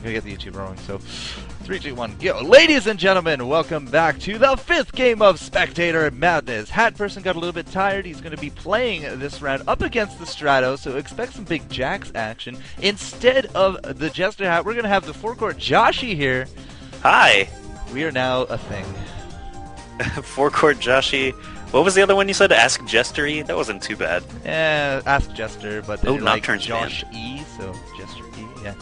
I'm gonna get the YouTube rolling, so 3, 2, 1, go. Ladies and gentlemen, welcome back to the 5th game of Spectator Madness. Hat person got a little bit tired. He's gonna be playing this round up against the Stratto, so expect some big Jax action. Instead of the Jester Hat, we're gonna have the FourCourtJoshy here. Hi! We are now a thing. FourCourtJoshy. What was the other one you said? AskJoshy? That wasn't too bad. AskJester, but they're like Nocturne's Josh E, so Jester E, yeah.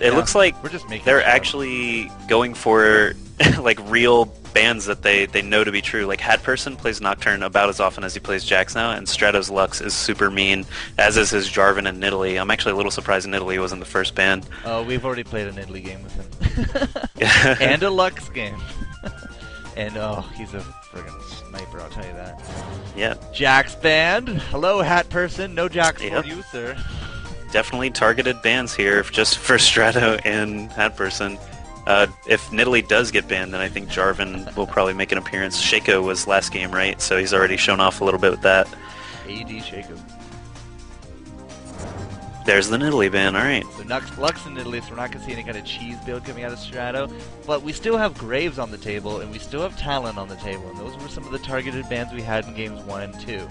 It looks like we're just making they're actually going for like real bands that they know to be true. Like Hat Person plays Nocturne about as often as he plays Jax now, and Stratto's Lux is super mean, as is his Jarvan and Nidalee. I'm actually a little surprised Nidalee wasn't the first ban. Oh, we've already played a Nidalee game with him. And a Lux game. And oh, he's a friggin' sniper, I'll tell you that. Yeah. Jax banned. Hello, Hat Person. No Jax for you, sir. Definitely targeted bans here, just for Stratto and Hat Person. If Nidalee does get banned, then I think Jarvan will probably make an appearance. Shaco was last game, right? So he's already shown off a little bit with that. AD Shaco. There's the Nidalee ban, alright. So Lux and Nidalee, so we're not going to see any kind of cheese build coming out of Stratto. But we still have Graves on the table, and we still have Talon on the table. And those were some of the targeted bans we had in games 1 and 2.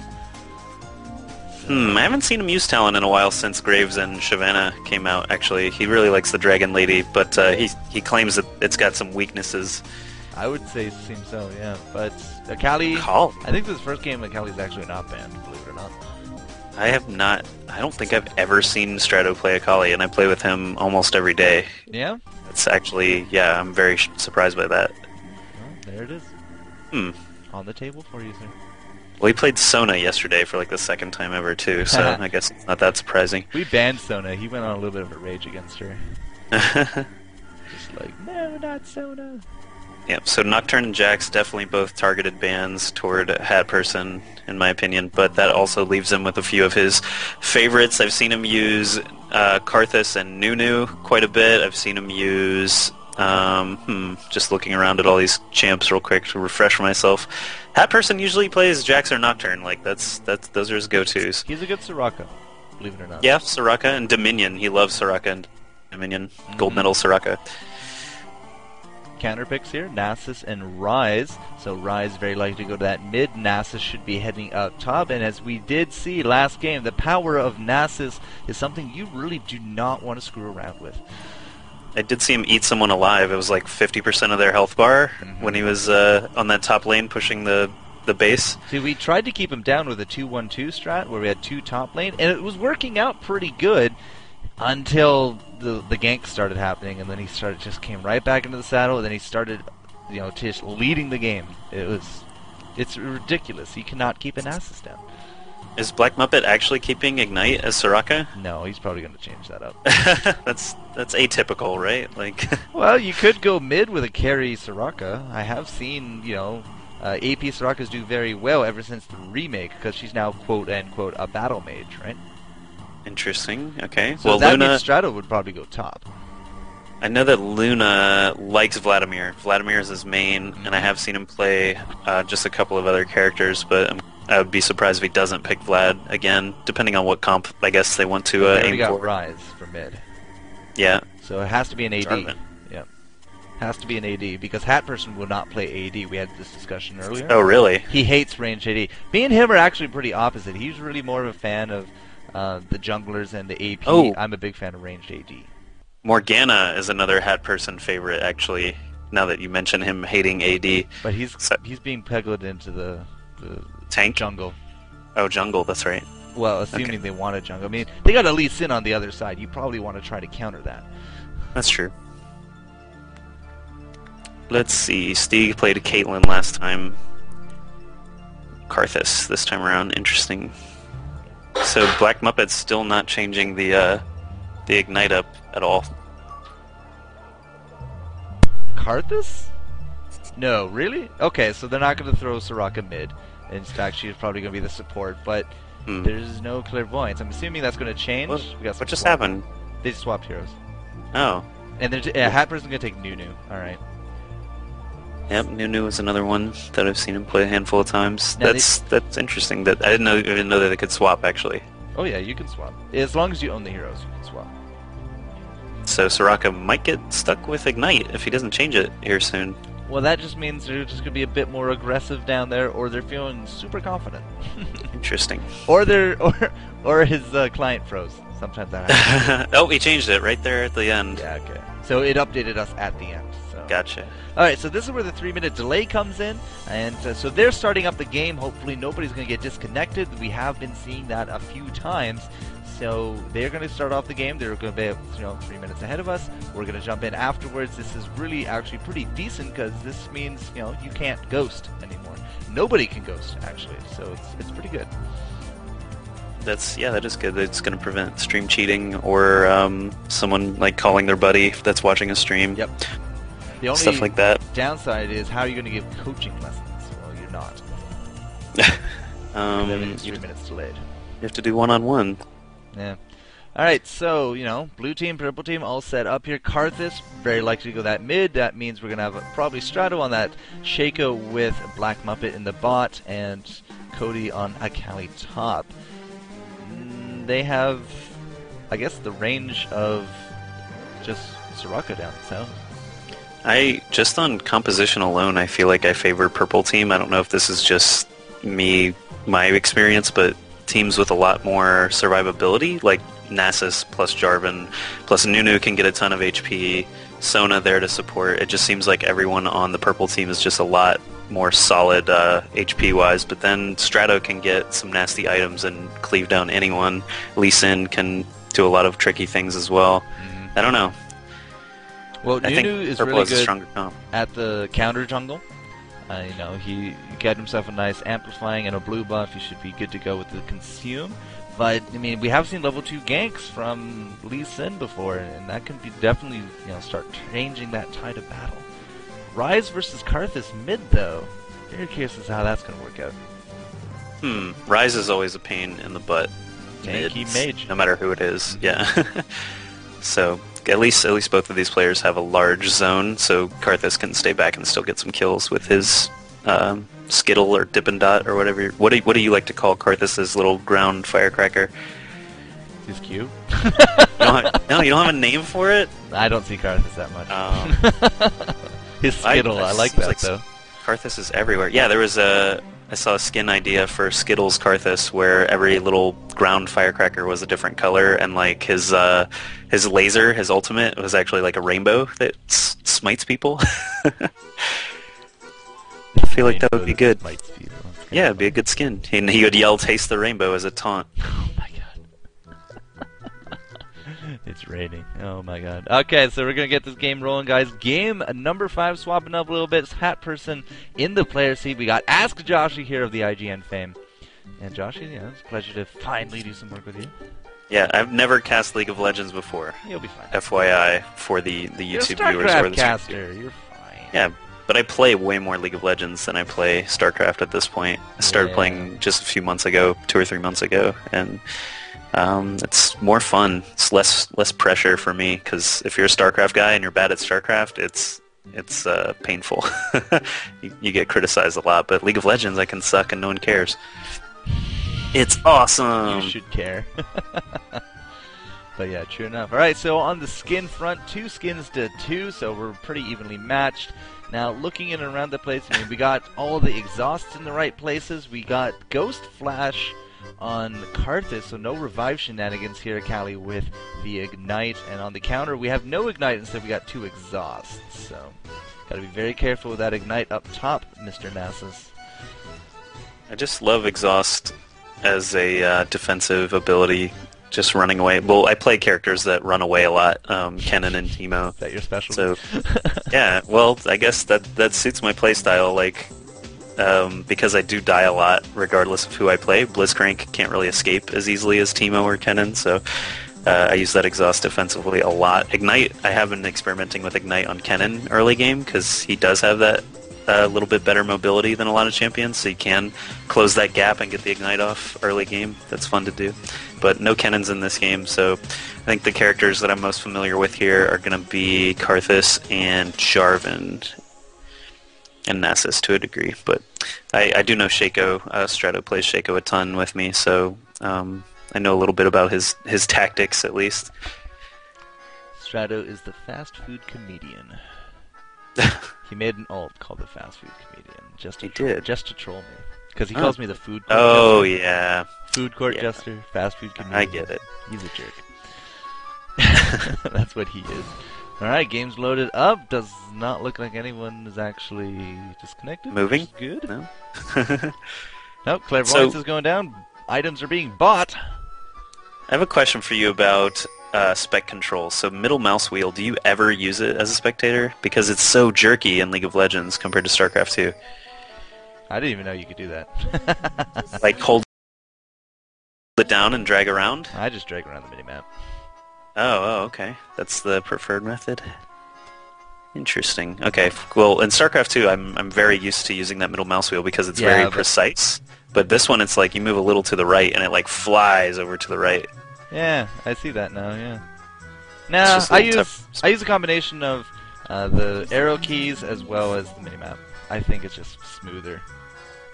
I haven't seen him use Talon in a while since Graves and Shyvana came out, actually. He really likes the Dragon Lady, but he claims that it's got some weaknesses. I would say it seems so, yeah. But Akali, I think this first game Akali's actually not banned, believe it or not. I have not. I don't think I've ever seen Stratto play Akali, and I play with him almost every day. Yeah? It's actually, yeah, I'm very surprised by that. Well, there it is. On the table for you, sir. Well, he played Sona yesterday for like the second time ever, too, so I guess it's not that surprising. We banned Sona. He went on a little bit of a rage against her. Just like, no, not Sona. Yep, so Nocturne and Jax definitely both targeted bans toward Hat Person, in my opinion, but that also leaves him with a few of his favorites. I've seen him use Karthus and Nunu quite a bit. I've seen him use... just looking around at all these champs real quick to refresh myself. Hat Person usually plays Jax or Nocturne, like those are his go-tos. He's a good Soraka, believe it or not. Yeah, Soraka and Dominion. He loves Soraka and Dominion. Gold medal Soraka. Counter picks here, Nasus and Ryze. So Ryze very likely to go to that mid. Nasus should be heading up top, and as we did see last game, the power of Nasus is something you really do not want to screw around with. I did see him eat someone alive. It was like 50% of their health bar when he was on that top lane pushing the base. See, we tried to keep him down with a 2-1-2 strat where we had 2 top lane, and it was working out pretty good until the gank started happening, and then he just came right back into the saddle, and then he started, just leading the game. It's ridiculous. He cannot keep an Nasus down. Is Black Muppet actually keeping Ignite as Soraka? No, he's probably going to change that up. That's atypical, right? Like, well, you could go mid with a carry Soraka. I have seen, AP Sorakas do very well ever since the remake, because she's now quote-unquote a battle mage, right? Interesting, okay. So well, that Luna... means Stratto would probably go top. I know that Luna likes Vladimir. Vladimir is his main, and I have seen him play just a couple of other characters, but I would be surprised if he doesn't pick Vlad again, depending on what comp, I guess, they want to aim got for. Ryze for mid. Yeah. So it has to be an AD. Jarvan. Yeah. Has to be an AD, because Hat Person will not play AD. We had this discussion earlier. Oh, really? He hates ranged AD. Me and him are actually pretty opposite. He's really more of a fan of the junglers and the AP. Oh. I'm a big fan of ranged AD. Morgana is another Hat Person favorite, actually, now that you mention him hating AD. But he's being pegged into the tank? Jungle. Oh, jungle, that's right. Well, assuming they want a jungle. I mean, they got Lee Sin on the other side. You probably want to try to counter that. That's true. Let's see. Stieg played Caitlyn last time. Karthus this time around. Interesting. So Black Muppet's still not changing the Ignite up at all. Karthus? No, really? Okay, so they're not going to throw Soraka mid. In fact, she's probably going to be the support, but there's no clairvoyance. I'm assuming that's going to change. What just happened? They just swapped heroes. Oh. And Hat Person's going to take Nunu. Alright. Yep, Nunu is another one that I've seen him play a handful of times. Now That's interesting. That I didn't know that they could swap, actually. Oh yeah, you can swap. As long as you own the heroes, you can swap. So Soraka might get stuck with Ignite if he doesn't change it here soon. Well, that just means they're just going to be a bit more aggressive down there, or they're feeling super confident. Interesting. Or or his client froze. Sometimes that happens. Oh, he changed it right there at the end. Yeah, okay. So it updated us at the end. So. Gotcha. Alright, so this is where the 3-minute delay comes in, and so they're starting up the game. Hopefully nobody's going to get disconnected. We have been seeing that a few times. So they're going to start off the game. They're going to be 3 minutes ahead of us. We're going to jump in afterwards. This is really actually pretty decent because this means you can't ghost anymore. Nobody can ghost actually, so it's pretty good. That is good. It's going to prevent stream cheating or someone like calling their buddy that's watching a stream. Yep. The only stuff like that. downside is how are you going to give coaching lessons? Well, you're not. It's 3 minutes delayed. You have to do one-on-one. Yeah. Alright, so, blue team, purple team, all set up here. Karthus, very likely to go that mid. That means we're going to have probably Stratto on that Shaco with Black Muppet in the bot, and Cody on Akali top. They have, I guess, the range of just Soraka down south. Just on composition alone, I feel like I favor purple team. I don't know if this is just my experience, but teams with a lot more survivability, like Nasus plus Jarvan plus Nunu can get a ton of HP, Sona there to support. It just seems like everyone on the purple team is just a lot more solid HP wise, but then Stratto can get some nasty items and cleave down anyone. Lee Sin can do a lot of tricky things as well. I don't know. Well, I Nunu think is purple really is a good stronger comp. at the counter jungle. He got himself a nice amplifying and a blue buff. He should be good to go with the consume. But we have seen level 2 ganks from Lee Sin before, and that can be definitely start changing that tide of battle. Ryze versus Karthus mid though. Very curious as to how that's going to work out. Ryze is always a pain in the butt. Tanky mage. No matter who it is. Yeah. So at least both of these players have a large zone, so Karthus can stay back and still get some kills with his Skittle or Dippin' Dot or whatever. What do you like to call Karthus's little ground firecracker? His Q? No, you don't have a name for it? I don't see Karthus that much. His Skittle, I like that though. Karthus is everywhere. Yeah, I saw a skin idea for Skittles Karthus where every little ground firecracker was a different color, and like his laser, his ultimate, was actually like a rainbow that smites people. I feel like that would be good. Yeah, it'd be a good skin. And he would yell, "Taste the rainbow" as a taunt. Oh my god. It's raining. Oh my god. Okay, so we're gonna get this game rolling, guys. Game number 5, swapping up a little bit. Hat person in the player seat. We got AskJoshy here of the IGN fame. And Joshy, it's a pleasure to finally do some work with you. Yeah, I've never cast League of Legends before. You'll be fine. FYI for the YouTube You're a viewers or the caster. You're fine. Yeah, but I play way more League of Legends than I play StarCraft at this point. I started playing just a few months ago, 2 or 3 months ago, and it's more fun. It's less pressure for me, because if you're a StarCraft guy and you're bad at StarCraft, it's painful. you get criticized a lot, but League of Legends, I can suck and no one cares. It's awesome! You should care. But yeah, true enough. Alright, so on the skin front, 2 skins to 2, so we're pretty evenly matched. Now, looking in and around the place, we got all the exhausts in the right places. We got Ghost Flash on Karthus, so no revive shenanigans here at Cali with the Ignite. And on the counter, we have no Ignite, instead we got 2 exhausts. So, gotta be very careful with that Ignite up top, Mr. Nasus. I just love Exhaust as a defensive ability, just running away. Well, I play characters that run away a lot, Kennen and Teemo. Is that your specialty? So, yeah, well, I guess that suits my playstyle, like, because I do die a lot regardless of who I play. Blitzcrank can't really escape as easily as Teemo or Kennen, so I use that Exhaust defensively a lot. Ignite, I have been experimenting with Ignite on Kennen early game, because he does have that a little bit better mobility than a lot of champions, so you can close that gap and get the Ignite off early game. That's fun to do. But no Kennens in this game, so I think the characters that I'm most familiar with here are going to be Karthus and Jarvan and Nasus to a degree. But I do know Shaco. Stratto plays Shaco a ton with me, so I know a little bit about his tactics at least. Stratto is the fast food comedian. He made an alt called the fast food comedian just to troll me, because he calls me the food court Oh jester. yeah. Food court jester, fast food comedian. I get it. He's a jerk. That's what he is. Alright, game's loaded up. Does not look like anyone is actually disconnected. Moving? Good. No. Nope, clairvoyance is going down. Items are being bought. I have a question for you about spec control. So middle mouse wheel, do you ever use it as a spectator? Because it's so jerky in League of Legends compared to StarCraft 2. I didn't even know you could do that. Like hold it down and drag around? I just drag around the minimap. Oh, okay. That's the preferred method. Interesting. Okay, well, in StarCraft 2, I'm very used to using that middle mouse wheel because it's very precise. But this one, it's like you move a little to the right and it like flies over to the right. Yeah, I see that now. Yeah. Nah, I use a combination of the arrow keys as well as the minimap. I think it's just smoother.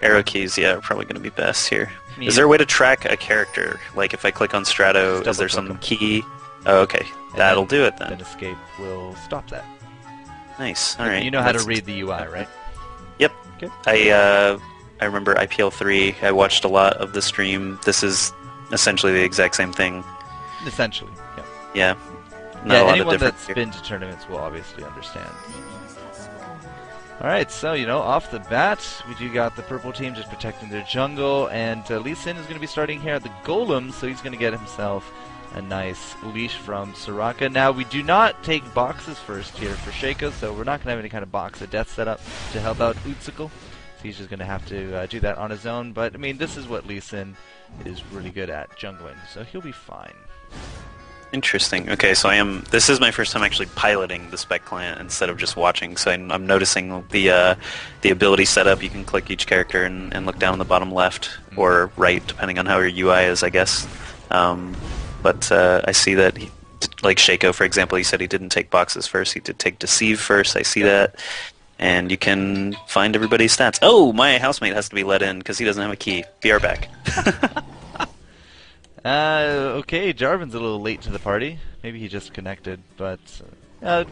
Arrow keys, yeah, are probably going to be best here. Yeah. Is there a way to track a character? Like if I click on Stratto, is there some key? Oh, okay. That'll do it then. Then escape will stop that. Nice. All right. You know how to read the UI, right? Yep. Okay. I remember IPL3. I watched a lot of the stream. This is essentially the exact same thing. Essentially, yeah. Yeah. Not a lot of anyone difference that's here. been to tournaments will obviously understand. Alright, so, off the bat, we do got the purple team just protecting their jungle, and Lee Sin is going to be starting here at the Golem, so he's going to get himself a nice leash from Soraka. Now, we do not take boxes first here for Shaco, so we're not going to have any kind of box of death set up to help out Utsikal. So he's just going to have to do that on his own, but, I mean, this is what Lee Sin is really good at, jungling, so he'll be fine. Interesting. Okay, so this is my first time actually piloting the Spec client instead of just watching. So I'm noticing the ability setup. You can click each character and look down in the bottom left or right, depending on how your UI is, I guess. But I see that, like Shaco, for example, he said he didn't take boxes first. He did take Deceive first. I see that. And you can find everybody's stats. Oh, my housemate has to be let in because he doesn't have a key. Be right back. Okay, Jarvan's a little late to the party. Maybe he just connected, but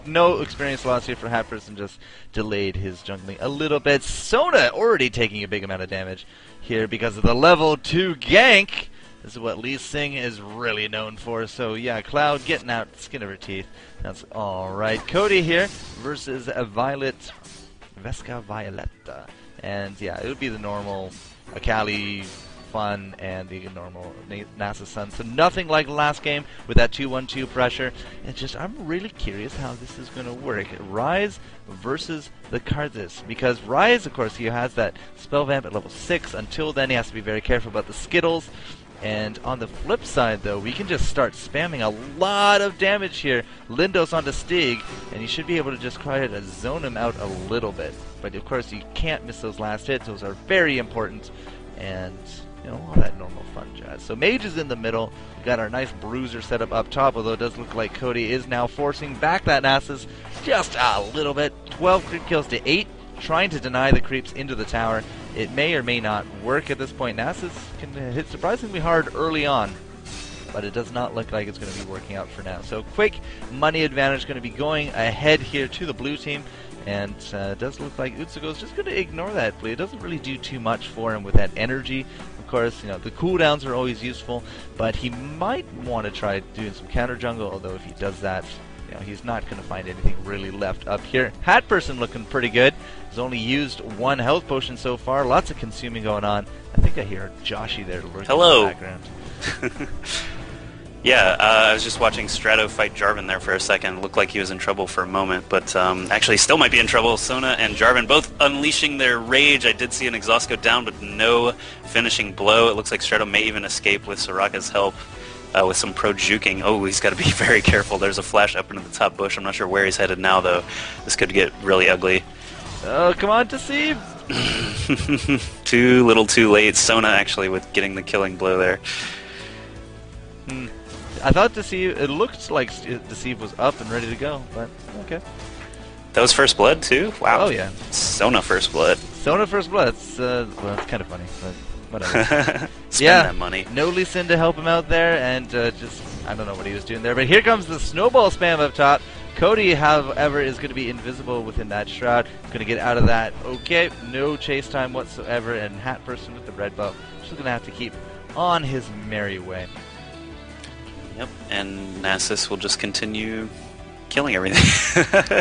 no experience loss here for Hatperson, just delayed his jungling a little bit. Sona already taking a big amount of damage here because of the level 2 gank. This is what Lee Sin is really known for, so yeah, Cloud getting out the skin of her teeth. That's alright. Cody here versus Vesca Violetta. And yeah, it would be the normal Akali fun and the normal NASA Sun. So nothing like last game with that 2-1-2 pressure. It's just, I'm really curious how this is going to work. Rise versus the Karthus. Because Rise, of course, he has that spell vamp at level 6. Until then, he has to be very careful about the Skittles. And on the flip side, though, we can just start spamming a lot of damage here. Lindos onto Stig, and you should be able to just try to zone him out a little bit. But of course, you can't miss those last hits. Those are very important. And all that normal fun jazz. So Mage is in the middle. We got our nice bruiser set up top, although it does look like Cody is now forcing back that Nasus just a little bit. 12 creep kills to 8, trying to deny the creeps into the tower. It may or may not work at this point. Nasus can hit surprisingly hard early on, but it does not look like it's going to be working out for now. So quick money advantage going to be going ahead here to the blue team. And it does look like Utsugo is just going to ignore that play. It doesn't really do too much for him with that energy. Of course, the cooldowns are always useful, but he might want to try doing some counter jungle, although if he does that, he's not going to find anything really left up here. Hatperson looking pretty good. He's only used 1 health potion so far. Lots of consuming going on. I think I hear Joshy there lurking in the background. Yeah, I was just watching Stratto fight Jarvan there for a second. Looked like he was in trouble for a moment, but actually still might be in trouble. Sona and Jarvan both unleashing their rage. I did see an exhaust go down, but no finishing blow. It looks like Stratto may even escape with Soraka's help with some pro-juking. Oh, he's got to be very careful. There's a flash up into the top bush. I'm not sure where he's headed now, though. This could get really ugly. Oh, come on, Deceive! Too little too late. Sona actually with getting the killing blow there. I thought Deceive, it looked like Deceive was up and ready to go, but okay. That was first blood too? Wow. Oh yeah. Sona first blood. Sona first blood. Well, that's kind of funny, but whatever. Spend that money. No Lee Sin to help him out there, and just I don't know what he was doing there, but here comes the snowball spam up top. Cody, however, is going to be invisible within that shroud. Going to get out of that. Okay, no chase time whatsoever, and Hat Person with the red buff just going to have to keep on his merry way. Yep, and Nasus will just continue killing everything.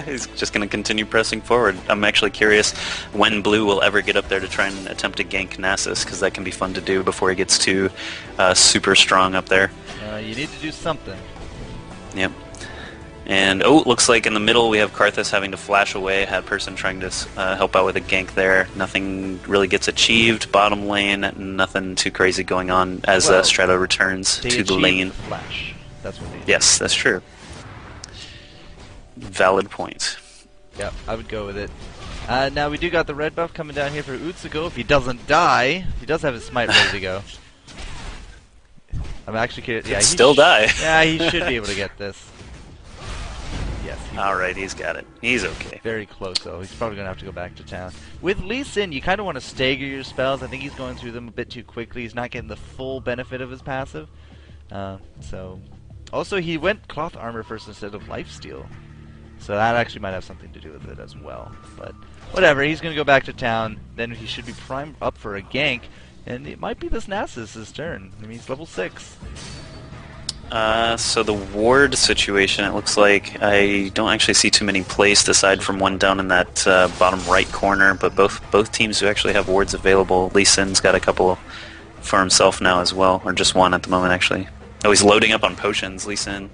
He's just going to continue pressing forward. I'm actually curious when Blue will ever get up there to try and attempt to gank Nasus, because that can be fun to do before he gets too super strong up there. You need to do something. Yep. And, oh, looks like in the middle we have Karthus having to flash away. Hat Person trying to help out with a gank there. Nothing really gets achieved. Bottom lane, nothing too crazy going on as Stratto returns to the lane. Flash. That's what they did. Yes, that's true. Valid point. Yep, I would go with it. Now we do got the red buff coming down here for Utsuko. If he doesn't die, he does have his smite ready to go. I'm actually curious. Yeah, still die. Yeah, he should be able to get this. Yes. Alright, he's got it. He's okay. Very close, though. He's probably going to have to go back to town. With Lee Sin, you kind of want to stagger your spells. I think he's going through them a bit too quickly. He's not getting the full benefit of his passive. Also, he went cloth armor first instead of lifesteal. So that actually might have something to do with it as well. But whatever, he's going to go back to town. Then he should be primed up for a gank. And it might be this Nasus' turn. I mean, he's level 6. So the ward situation, it looks like I don't actually see too many placed aside from one down in that bottom right corner, but both teams do actually have wards available. Lee Sin's got a couple for himself now as well, or just one at the moment actually. Oh, he's loading up on potions, Lee Sin.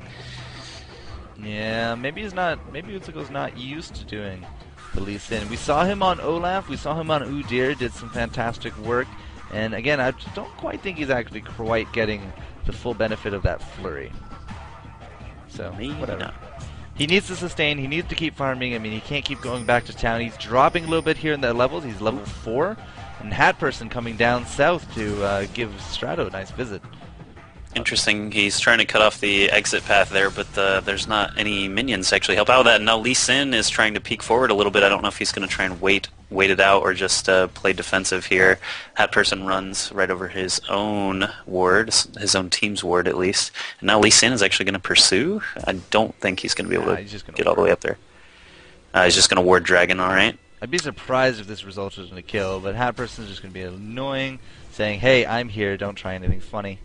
Yeah, maybe he's not. Maybe Utsuko's not used to doing the Lee Sin. We saw him on Olaf. We saw him on Udyr. Did some fantastic work. And again, I just don't quite think he's actually quite getting the full benefit of that flurry. So whatever. He needs to sustain. He needs to keep farming. I mean, he can't keep going back to town. He's dropping a little bit here in the levels. He's level 4, and Hat Person coming down south to give Stratto a nice visit. Interesting. He's trying to cut off the exit path there, but there's not any minions to actually help out with that. And now Lee Sin is trying to peek forward a little bit. I don't know if he's going to try and wait it out or just play defensive here. Hat Person runs right over his own ward, his own team's ward at least. And now Lee Sin is actually going to pursue. I don't think he's going to be able to get all the way up there. He's just going to ward Dragon, alright. I'd be surprised if this resulted in a kill, but Hat Person is just going to be annoying, saying, hey, I'm here, don't try anything funny.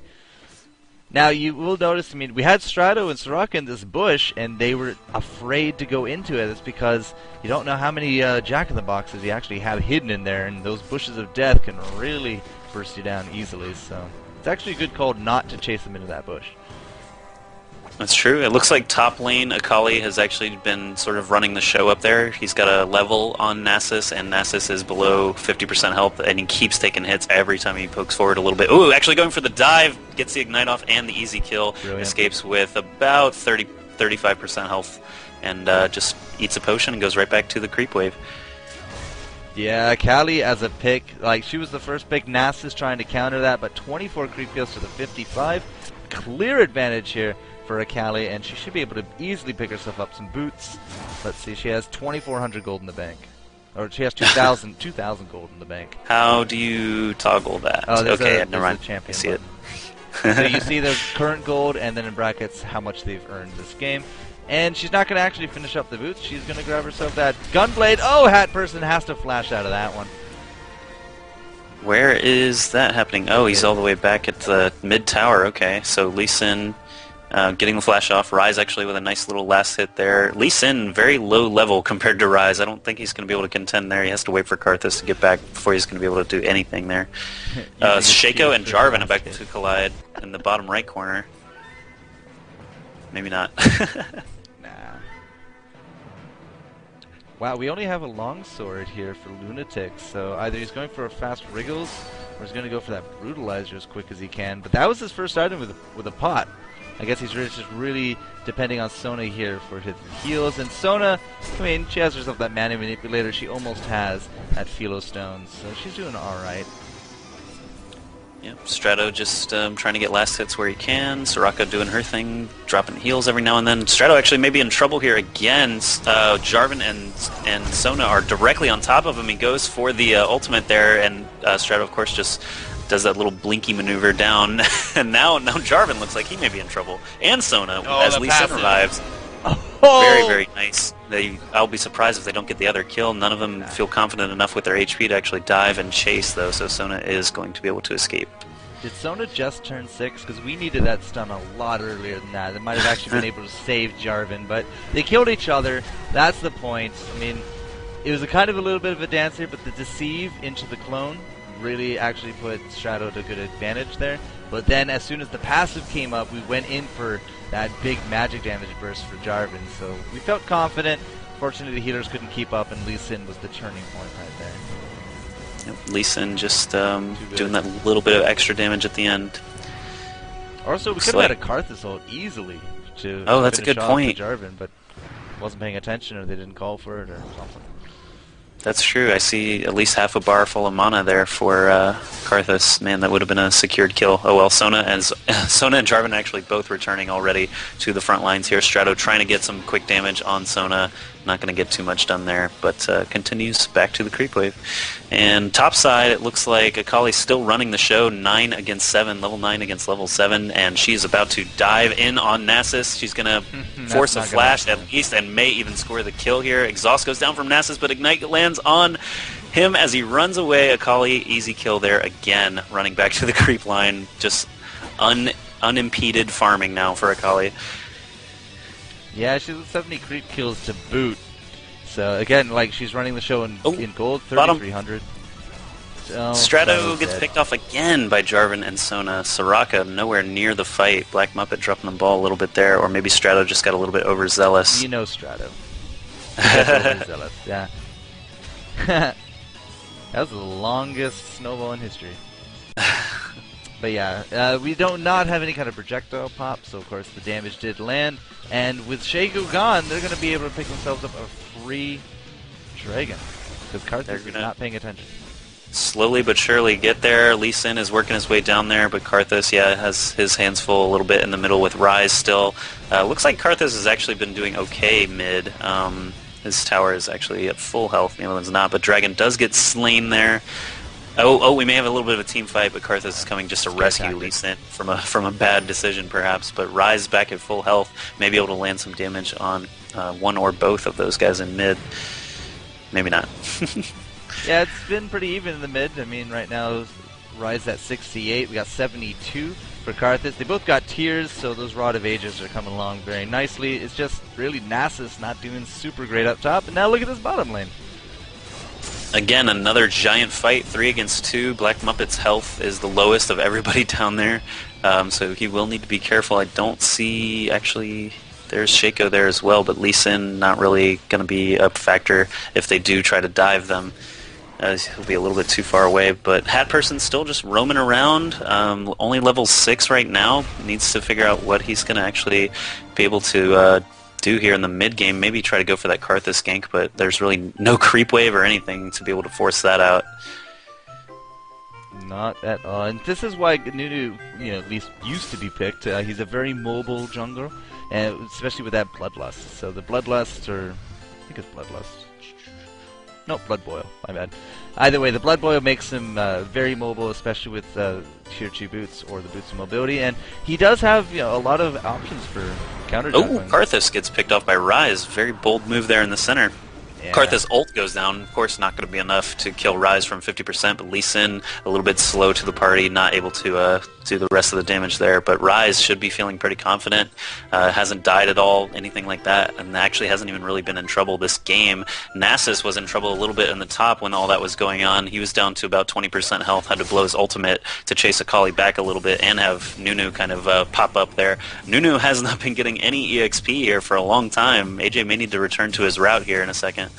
Now, you will notice, I mean, we had Stratto and Soraka in this bush, and they were afraid to go into it. It's because you don't know how many Jack-in-the-Boxes you actually have hidden in there, and those bushes of death can really burst you down easily. So it's actually a good call not to chase them into that bush. That's true. It looks like top lane Akali has actually been sort of running the show up there. He's got a level on Nasus, and Nasus is below 50% health, and he keeps taking hits every time he pokes forward a little bit. Ooh, actually going for the dive, gets the ignite off and the easy kill. Brilliant. Escapes with about 35% health, and just eats a potion and goes right back to the creep wave. Yeah, Akali as a pick, like she was the first pick. Nasus trying to counter that, but 24 creep kills to the 55. Clear advantage here for Akali, and she should be able to easily pick herself up some boots. Let's see, she has 2,400 gold in the bank. Or she has 2,000 gold in the bank. How do you toggle that? Oh, okay, never mind. I see it. So you see the current gold, and then in brackets how much they've earned this game. And she's not going to actually finish up the boots. She's going to grab herself that gunblade. Oh, Hat Person has to flash out of that one. Where is that happening? Oh, he's all the way back at the mid tower. Okay, so Lee Sin getting the flash off. Ryze actually with a nice little last hit there. Lee Sin very low level compared to Ryze. I don't think he's going to be able to contend there. He has to wait for Karthus to get back before he's going to be able to do anything there. Shaco and Jarvan are back to collide in the bottom right corner. Maybe not. Nah. Wow, we only have a longsword here for Lunatics, so either he's going for a fast Wriggles, or he's going to go for that Brutalizer as quick as he can. But that was his first item with a pot. I guess he's just really depending on Sona here for his heals. And Sona, I mean, she has herself that Mana Manipulator. She almost has that Philo Stones, so she's doing alright. Yep, Stratto just trying to get last hits where he can. Soraka doing her thing, dropping heals every now and then. Stratto actually may be in trouble here again. Jarvan and Sona are directly on top of him. He goes for the ultimate there, and Stratto, of course, just does that little blinky maneuver down, and now Jarvan looks like he may be in trouble. And Sona, as Lee Sin revives. Oh. Very, very nice. I'll be surprised if they don't get the other kill. None of them feel confident enough with their HP to actually dive and chase, though, so Sona is going to be able to escape. Did Sona just turn 6? Because we needed that stun a lot earlier than that. They might have actually been able to save Jarvan, but they killed each other. That's the point. I mean, it was a kind of a little bit of a dance here, but the deceive into the clone really actually put Stratto to good advantage there. But then as soon as the passive came up, we went in for that big magic damage burst for Jarvan. So we felt confident. Fortunately, the healers couldn't keep up, and Lee Sin was the turning point right there. Yep, Lee Sin just doing that little bit of extra damage at the end. Also, we could have had a Karthus ult easily to that's a good point. Jarvan, but wasn't paying attention, or they didn't call for it, or something. That's true. I see at least half a bar full of mana there for Karthus. Man, that would have been a secured kill. Oh well, Sona and Jarvan actually both returning already to the front lines here. Stratto trying to get some quick damage on Sona. Not going to get too much done there, but continues back to the creep wave. And top side, it looks like Akali's still running the show, 9 against 7, level 9 against level 7, and she's about to dive in on Nasus. She's going to force a flash at least, and may even score the kill here. Exhaust goes down from Nasus, but Ignite lands on him as he runs away. Akali, easy kill there again, running back to the creep line. Just unimpeded farming now for Akali. Yeah, she's at 70 creep kills to boot. So again, like, she's running the show in gold, 3,300. Stratto gets picked off again by Jarvan and Sona. Soraka nowhere near the fight. Black Muppet dropping the ball a little bit there, or maybe Stratto just got a little bit overzealous. You know Stratto. Overzealous, yeah. That was the longest snowball in history. But yeah, we don't not have any kind of projectile pop, so of course the damage did land. And with Shaco gone, they're going to be able to pick themselves up a free dragon, because Karthus is not paying attention. Slowly but surely get there. Lee Sin is working his way down there, but Karthus, has his hands full a little bit in the middle with Ryze still. Looks like Karthus has actually been doing okay mid. His tower is actually at full health, the other one's not, but Dragon does get slain there. Oh, we may have a little bit of a team fight, but Karthus is coming just to rescue Lee Sin from a bad decision, perhaps. But Ryze back at full health, may be able to land some damage on one or both of those guys in mid. Maybe not. Yeah, it's been pretty even in the mid. I mean, right now, Ryze at 68. We got 72 for Karthus. They both got tiers, so those Rod of Ages are coming along very nicely. It's just really Nasus not doing super great up top. And now look at this bottom lane. Again, another giant fight, 3 against 2. Black Muppet's health is the lowest of everybody down there, so he will need to be careful. I don't see, actually, there's Shaco there as well, but Lee Sin not really going to be a factor if they do try to dive them. He'll be a little bit too far away, but Hat Person's still just roaming around, only level 6 right now. Needs to figure out what he's going to actually be able to do here in the mid game. Maybe try to go for that Karthus gank, but there's really no creep wave or anything to be able to force that out. Not at all. And this is why Nunu, at least used to be picked. He's a very mobile jungler, and especially with that Bloodlust. So the Bloodlust, or I think it's Bloodlust. No, Blood Boil. My bad. Either way, the Blood Boil makes him very mobile, especially with Tier 2 boots or the boots of mobility, and he does have a lot of options for counter juggling. Oh, Karthus gets picked off by Ryze. Very bold move there in the center. Yeah. Karthus ult goes down. Of course, not going to be enough to kill Ryze from 50%, but Lee Sin a little bit slow to the party, not able to do the rest of the damage there. But Ryze should be feeling pretty confident. Hasn't died at all, anything like that, and actually hasn't even really been in trouble this game. Nasus was in trouble a little bit in the top when all that was going on. He was down to about 20% health, had to blow his ultimate to chase Akali back a little bit and have Nunu kind of pop up there. Nunu has not been getting any EXP here for a long time. AJ may need to return to his route here in a second.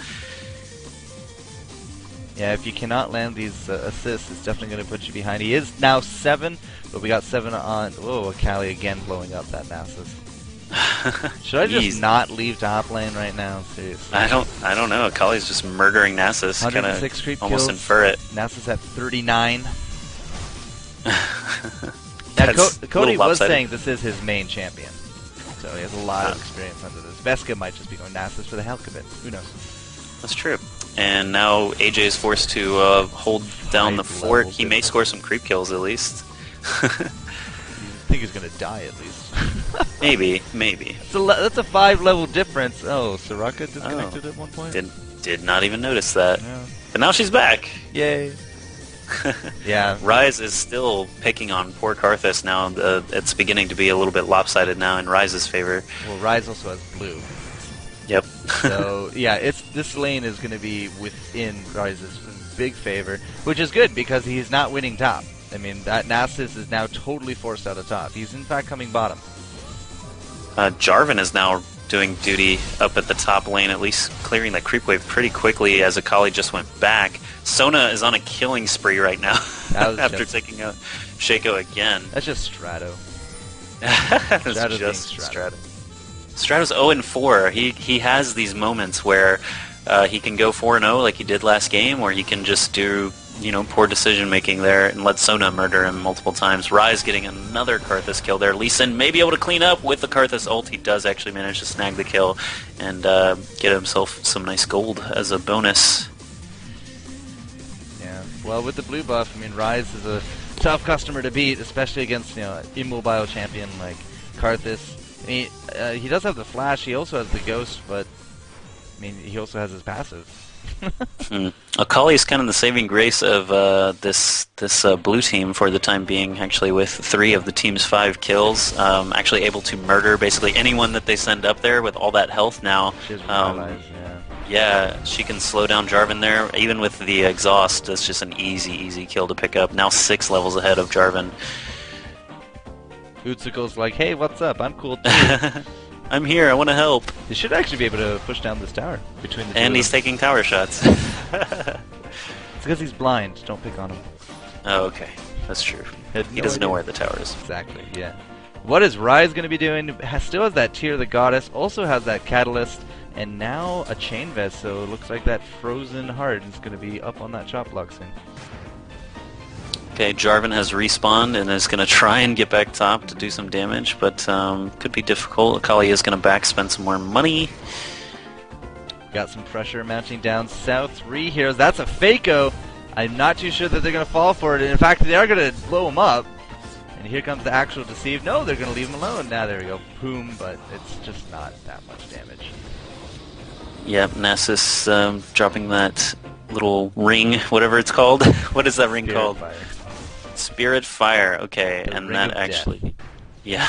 Yeah, if you cannot land these assists, it's definitely going to put you behind. He is now 7, but we got 7 on... Whoa, Akali again blowing up that Nasus. Should I just not leave top lane right now? Seriously. I don't know. Akali's just murdering Nasus. 106 creep almost kills. Infer it. Nasus at 39. Now, Cody was saying this is his main champion. So he has a lot of experience under this. Veska might just be going Nasus for the heck of it. Who knows? That's true. And now AJ is forced to hold down the fort. He may score some creep kills at least. I think he's gonna die at least. maybe. That's a 5-level difference. Oh, Soraka disconnected at one point? Did not even notice that. Yeah. But now she's back. Yay. Yeah. Ryze is still picking on poor Karthus now. It's beginning to be a little bit lopsided now in Ryze's favor. Well, Ryze also has blue. Yep. So, yeah, this lane is going to be within Ryze's big favor, which is good because he's not winning top. I mean, that Nasus is now totally forced out of top. He's, in fact, coming bottom. Jarvan is now doing duty up at the top lane, at least clearing that creep wave pretty quickly as Akali just went back. Sona is on a killing spree right now after taking out Shaco again. That's just Stratto. That's just Stratto. Stratto's 0-4. He has these moments where he can go 4-0 like he did last game, or he can just do poor decision making there and let Sona murder him multiple times. Ryze getting another Karthus kill there. Lee Sin may be able to clean up with the Karthus ult. He does actually manage to snag the kill and get himself some nice gold as a bonus. Yeah, well, with the blue buff, I mean, Ryze is a tough customer to beat, especially against an immobile champion like Karthus. I mean, he does have the flash, he also has the ghost, but I mean, he also has his passive. Akali is kind of the saving grace of this blue team for the time being, actually, with 3 of the team's 5 kills. Actually able to murder basically anyone that they send up there with all that health now. Yeah, she can slow down Jarvan there. Even with the exhaust, that's just an easy kill to pick up. Now 6 levels ahead of Jarvan. Utsuko's like, hey, what's up? I'm cool too. I'm here, I want to help. You should actually be able to push down this tower between the two. And he's taking tower shots. It's because he's blind. Don't pick on him. Oh, okay. That's true. He doesn't know where the tower is. Exactly, yeah. What is Ryze going to be doing? Still has that Tear of the Goddess, also has that Catalyst, and now a Chain Vest, so it looks like that Frozen Heart is going to be up on that chop block soon. Okay, Jarvan has respawned and is going to try and get back top to do some damage, but could be difficult. Akali is going to back spend some more money. Got some pressure mounting down south. 3 heroes. That's a Faco. I'm not too sure that they're going to fall for it. In fact, they are going to blow him up. And here comes the actual deceive. No, they're going to leave him alone. Now, there we go. Boom, but it's just not that much damage. Yep, Nasus dropping that little ring, whatever it's called. What is that ring called? Fire. Spirit Fire, okay, The and ring that of actually, death. Yeah,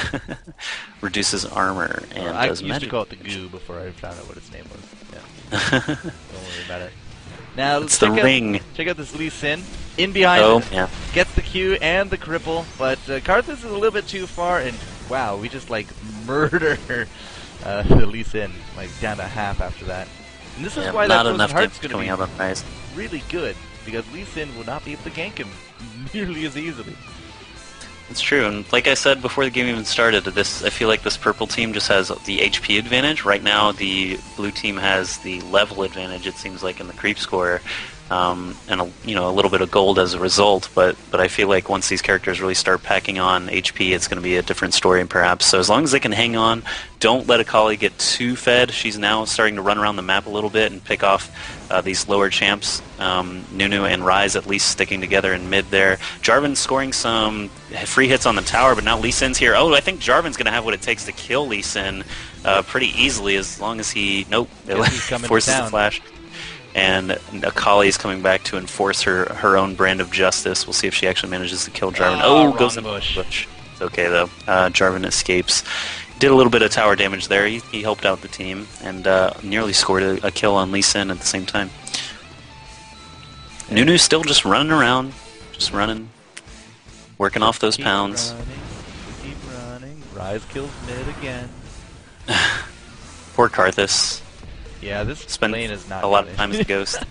reduces armor and I does used magic. to call it the goo before I found out what its name was. Yeah. Don't worry about it. Now let's It's the ring. Check out this Lee Sin. In behind Oh, him. yeah. Gets the Q and the cripple, but Karthus is a little bit too far, and wow, we just like murder the Lee Sin, like down to half after that. And this is Yeah, why not that enough Frozen Heart's damage going to coming be out on Ryze. really good, because Lee Sin will not be able to gank him nearly as easily. It's true, and like I said before the game even started, I feel like this purple team just has the HP advantage. Right now, the blue team has the level advantage, it seems like, in the creep score, and a little bit of gold as a result. But I feel like once these characters really start packing on HP, it's going to be a different story, perhaps. So as long as they can hang on, don't let Akali get too fed. She's now starting to run around the map a little bit and pick off these lower champs. Nunu and Ryze at least sticking together in mid there. Jarvan scoring some free hits on the tower, but now Lee Sin's here. Oh, I think Jarvan's going to have what it takes to kill Lee Sin pretty easily as long as he forces the flash. And Akali is coming back to enforce her own brand of justice. We'll see if she actually manages to kill Jarvan. Oh, goes in the bush. It's okay, though. Jarvan escapes. Did a little bit of tower damage there. He helped out the team and nearly scored a kill on Lee Sin at the same time. Nunu's still just running around. Just running. Working off those pounds. Keep running. Ryze kills mid again. Poor Karthus. Yeah, this Spent lane is not a lot good. of time as a ghost.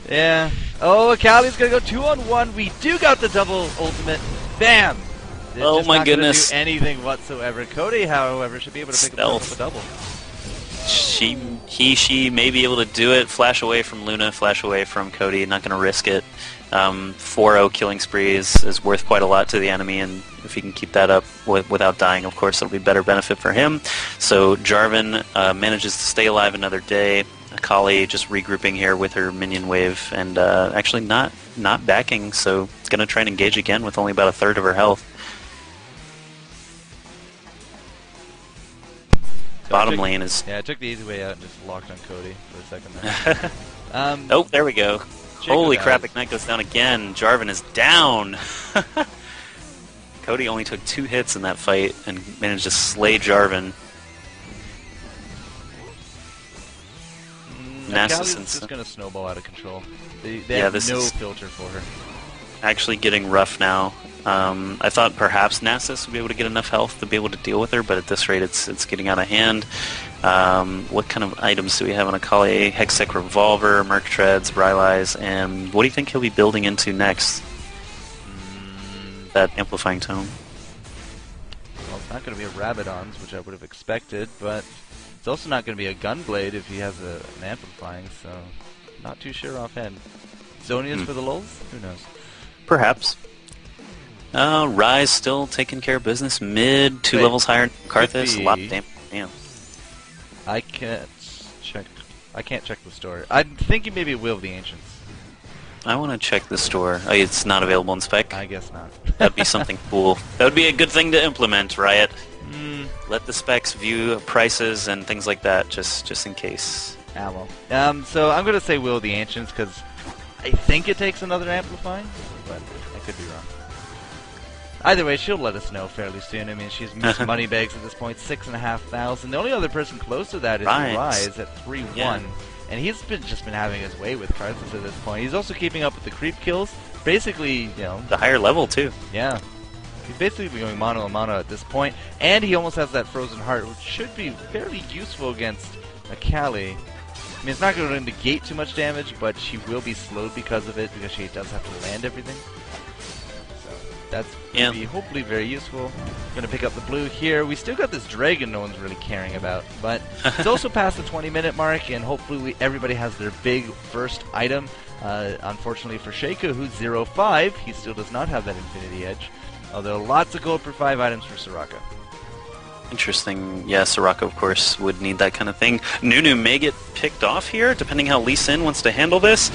Yeah. Oh, Akali's gonna go 2-on-1. We do got the double ultimate. Bam! It's Oh just my not goodness. Gonna do anything whatsoever. Cody, however, should be able to pick up a double. She may be able to do it. Flash away from Luna, flash away from Cody. Not going to risk it. 4-0 killing spree is worth quite a lot to the enemy, and if he can keep that up without dying, of course, it'll be better benefit for him. So Jarvan manages to stay alive another day. Akali just regrouping here with her minion wave, and actually not backing, so going to try and engage again with only about a third of her health. Bottom lane is... Yeah, I took the easy way out and just locked on Cody for a second there. Oh, there we go. Holy crap, Ignite goes down again. Jarvan is down. Cody only took 2 hits in that fight and managed to slay Jarvan. Akali's just going to snowball out of control. They have no filter for her. Actually getting rough now. I thought perhaps Nasus would be able to get enough health to be able to deal with her, but at this rate it's getting out of hand. What kind of items do we have on Akali? Hextech Revolver, Merc Treads, Rylai's, and what do you think he'll be building into next? That Amplifying Tome. Well, it's not going to be a Rabadon's, which I would have expected, but it's also not going to be a Gunblade if he has an Amplifying, so not too sure offhand. Zonia's for the lulz? Who knows? Perhaps. Ryze still taking care of business. Mid, 2 levels higher than Karthus. A lot of damage. Damn. I can't check the store. I'm thinking maybe it will be Ancients. I want to check the store. Oh, it's not available in Spec? I guess not. That'd be something cool. That would be a good thing to implement, Riot. Let the specs view prices and things like that, just in case. Well. So I'm going to say will the Ancients, because I think it takes another Amplifying, but I could be wrong. Either way, she'll let us know fairly soon. I mean, she's missed money bags at this point, 6,500. The only other person close to that is Ryze at 3-1. Yeah. And he's just been having his way with Karthus at this point. He's also keeping up with the creep kills. Basically, you know... The higher level, too. Yeah. He's basically going mono and mono at this point. And he almost has that Frozen Heart, which should be fairly useful against Akali. I mean, it's not going to negate too much damage, but she will be slowed because of it, because she does have to land everything. That's going to be hopefully very useful. Going to pick up the blue here. We still got this dragon no one's really caring about, but it's also past the 20-minute mark, and hopefully everybody has their big first item. Unfortunately for Sheikah, who's 0-5, he still does not have that Infinity Edge, although lots of gold for 5 items for Soraka. Interesting. Yeah, Soraka, of course, would need that kind of thing. Nunu may get picked off here, depending how Lee Sin wants to handle this.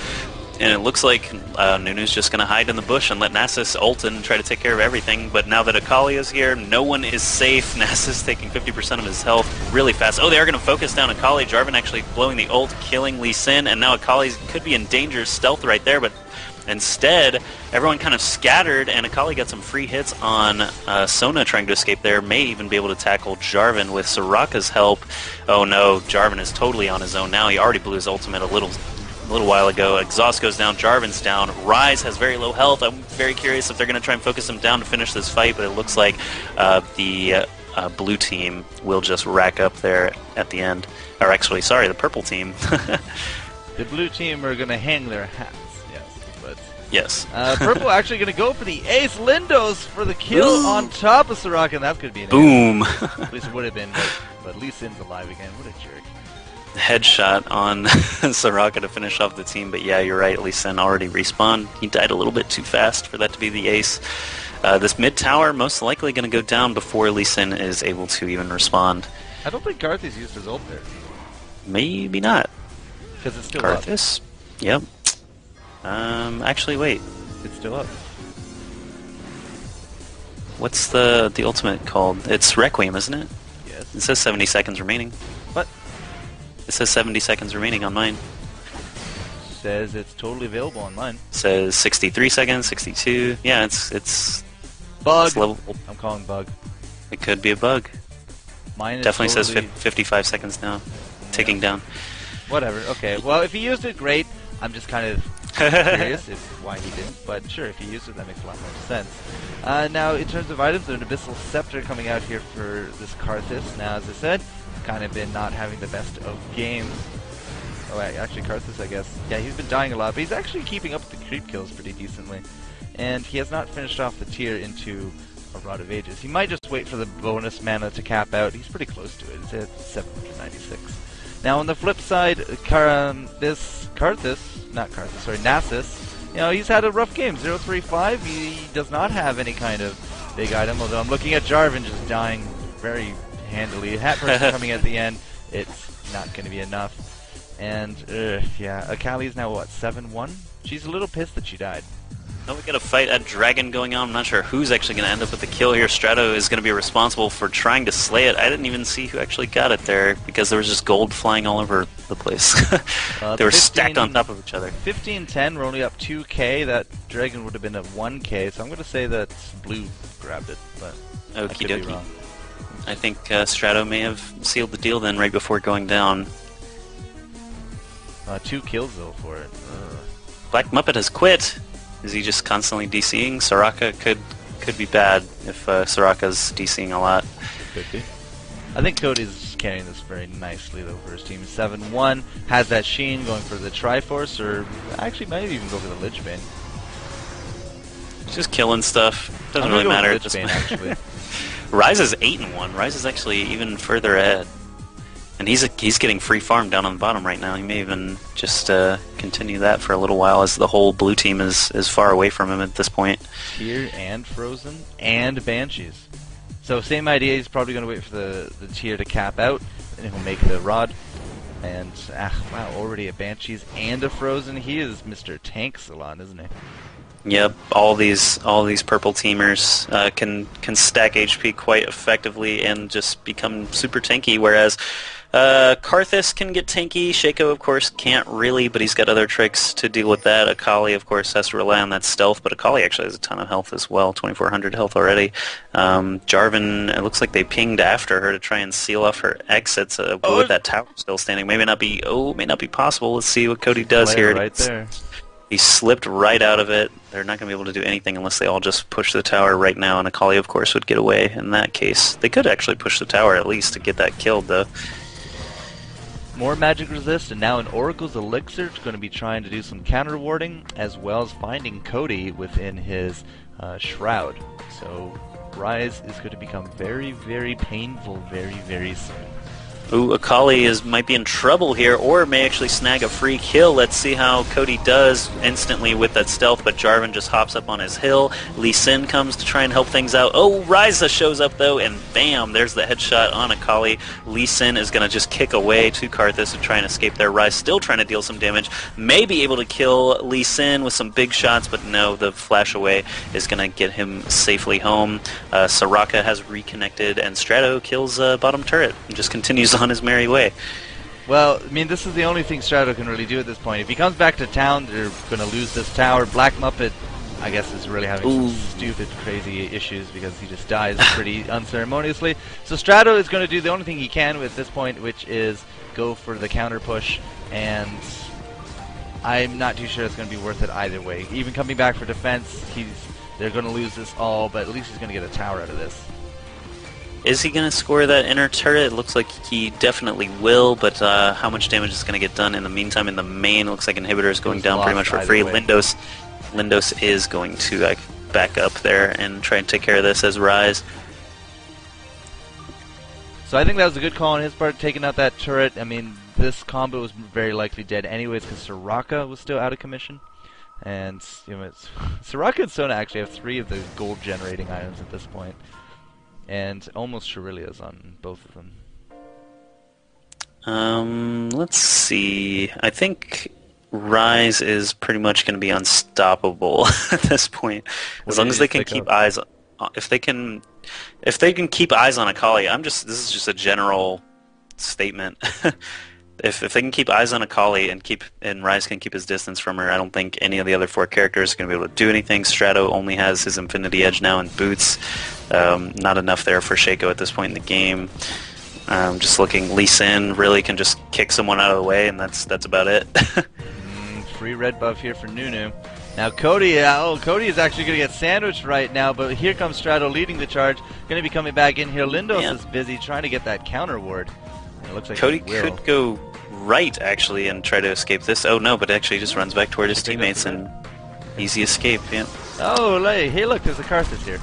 And it looks like Nunu's just going to hide in the bush and let Nasus ult and try to take care of everything. But now that Akali is here, no one is safe. Nasus taking 50% of his health really fast. Oh, they are going to focus down Akali. Jarvan actually blowing the ult, killing Lee Sin. And now Akali could be in danger stealth right there. But instead, everyone kind of scattered. And Akali got some free hits on Sona trying to escape there. May even be able to tackle Jarvan with Soraka's help. Oh no, Jarvan is totally on his own now. He already blew his ultimate a little while ago. Exhaust goes down, Jarvan's down. Ryze has very low health. I'm very curious if they're going to try and focus him down to finish this fight, but it looks like the blue team will just rack up there at the end. Or actually, sorry, the purple team. The blue team are going to hang their hats, yes. But yes. Purple actually going to go for the ace. Lindos for the kill on top of Soraka, and that's going to be an boom. At least it would have been, but Lee Sin's alive again. What a jerk. Headshot on Soraka to finish off the team, but yeah, you're right, Lee Sin already respawned. He died a little bit too fast for that to be the ace. This mid tower most likely going to go down before Lee Sin is able to even respond. I don't think Karthus used his ult there. Maybe not. Because it's still Karthus? up. Yep. Actually, wait. It's still up. What's the ultimate called? It's Requiem, isn't it? Yes. It says 70 seconds remaining. What? It says 70 seconds remaining on mine. Says it's totally available on mine. Says 63 seconds, 62. Yeah, it's bug. It's level. I'm calling bug. It could be a bug. Mine is definitely totally... says 55 seconds now. Ticking down. Whatever. Okay. Well, if he used it, great. I'm just kind of curious why he didn't. But sure, if he used it, that makes a lot more sense. Now, in terms of items, there's an Abyssal Scepter coming out here for this Karthus. Now, as I said, kind of been not having the best of games. Oh, actually, Karthus, I guess. Yeah, he's been dying a lot, but he's actually keeping up with the creep kills pretty decently. And he has not finished off the tier into a Rod of Ages. He might just wait for the bonus mana to cap out. He's pretty close to it. It's at 796. Now, on the flip side, Nasus you know, he's had a rough game. 0-3-5. He does not have any kind of big item. Although I'm looking at Jarvan just dying very handily. Hat person coming at the end. It's not going to be enough. And yeah, Akali's now what, 7-1? She's a little pissed that she died. Now we got a fight at Dragon going on. I'm not sure who's actually going to end up with the kill here. Stratto is going to be responsible for trying to slay it. I didn't even see who actually got it there because there was just gold flying all over the place. They were stacked on top of each other. 15-10, we're only up 2k. That Dragon would have been at 1k, so I'm going to say that Blue grabbed it, but I could be wrong. I think Stratto may have sealed the deal then right before going down. 2 kills though for it. Black Muppet has quit. Is he just constantly DCing? Soraka could be bad if Soraka's DCing a lot. Could be. I think Cody's carrying this very nicely though for his team. 7-1, has that Sheen going for the Triforce, or actually might even go for the Lich Bane. He's just killing stuff. Doesn't really matter at this point. Actually. Rise is 8-1. Rise is actually even further ahead. And he's getting free farm down on the bottom right now. He may even just continue that for a little while as the whole blue team is far away from him at this point. Tier and Frozen and Banshees. So same idea, he's probably going to wait for the tier to cap out, and he'll make the Rod. And, wow, already a Banshees and a Frozen. He is Mr. Tank Salon, isn't he? Yep, all these purple teamers can stack HP quite effectively and just become super tanky, whereas Karthus can get tanky. Shaco, of course, can't really, but he's got other tricks to deal with that. Akali, of course, has to rely on that stealth, but Akali actually has a ton of health as well, 2,400 health already. Jarvan, it looks like they pinged after her to try and seal off her exits with that tower still standing. May not be possible. Let's see what Cody does here. Right there. He slipped right out of it. They're not going to be able to do anything unless they all just push the tower right now, and Akali, of course, would get away in that case. They could actually push the tower at least to get that killed, though. More magic resist, and now an Oracle's Elixir is going to be trying to do some counter warding, as well as finding Cody within his Shroud. So Rise is going to become very, very painful very, very soon. Ooh, Akali might be in trouble here, or may actually snag a free kill. Let's see how Cody does instantly with that stealth, but Jarvan just hops up on his hill. Lee Sin comes to try and help things out. Oh, Ryza shows up though, and bam, there's the headshot on Akali. Lee Sin is going to just kick away to Karthus and try and escape there. Ryze still trying to deal some damage. May be able to kill Lee Sin with some big shots, but no, the flash away is going to get him safely home. Soraka has reconnected, and Stratto kills bottom turret and just continues on his merry way. Well, I mean, this is the only thing Stratto can really do at this point. If he comes back to town, they're going to lose this tower. Black Muppet, I guess, is really having some stupid, crazy issues because he just dies pretty unceremoniously. So Stratto is going to do the only thing he can at this point, which is go for the counter push, and I'm not too sure it's going to be worth it either way. Even coming back for defense, they're going to lose this all, but at least he's going to get a tower out of this. Is he going to score that inner turret? It looks like he definitely will, but how much damage is going to get done in the meantime? In the main, it looks like Inhibitor is going down pretty much for free. Lindos is going to back up there and try and take care of this as Rise. So I think that was a good call on his part, taking out that turret. I mean, this combo was very likely dead anyways because Soraka was still out of commission. And Soraka and Sona actually have 3 of the gold generating items at this point. And almost Shurilia's on both of them. Let's see. I think Rise is pretty much going to be unstoppable at this point, as long as they can keep eyes. If they can keep eyes on Akali, this is just a general statement. If they can keep eyes on Akali and Rise can keep his distance from her, I don't think any of the other 4 characters are going to be able to do anything. Stratto only has his Infinity Edge now and Boots. Not enough there for Shaco at this point in the game. Just looking, Lee Sin really can just kick someone out of the way, and that's about it. Free red buff here for Nunu. Now Cody is actually going to get sandwiched right now, but here comes Stratto leading the charge. Going to be coming back in here. Lindos is busy trying to get that counter ward. It looks like Cody could go right, actually, and try to escape this. Oh, no, but actually just runs back toward his teammates and easy escape, yeah. Oh, hey, look, there's a Karthus here.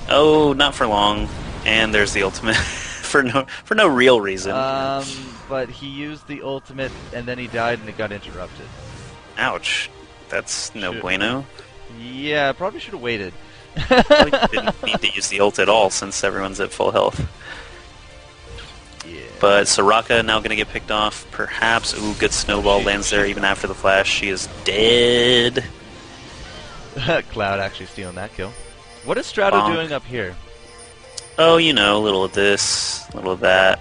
Oh, not for long. And there's the ultimate for no real reason. But he used the ultimate, and then he died, and it got interrupted. Ouch. That's no bueno. Yeah, probably should have waited. Probably didn't need to use the ult at all since everyone's at full health. Yeah. But Soraka now going to get picked off, perhaps. Ooh, good snowball lands there even after the flash. She is dead. Cloud actually stealing that kill. What is Stratto Bonk. doing up here? Oh, you know, a little of this, a little of that.